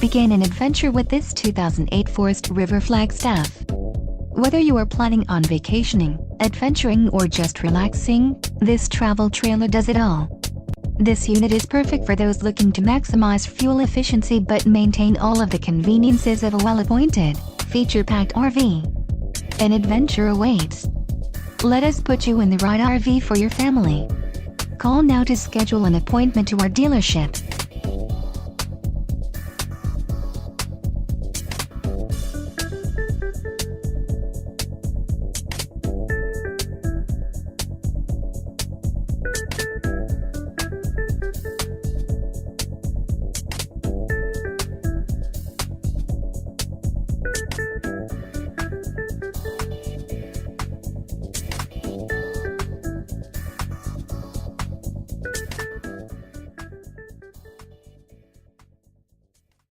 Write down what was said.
Begin an adventure with this 2008 Forest River Flagstaff. Whether you are planning on vacationing, adventuring or just relaxing, this travel trailer does it all. This unit is perfect for those looking to maximize fuel efficiency but maintain all of the conveniences of a well-appointed, feature-packed RV. An adventure awaits. Let us put you in the right RV for your family. Call now to schedule an appointment to our dealership.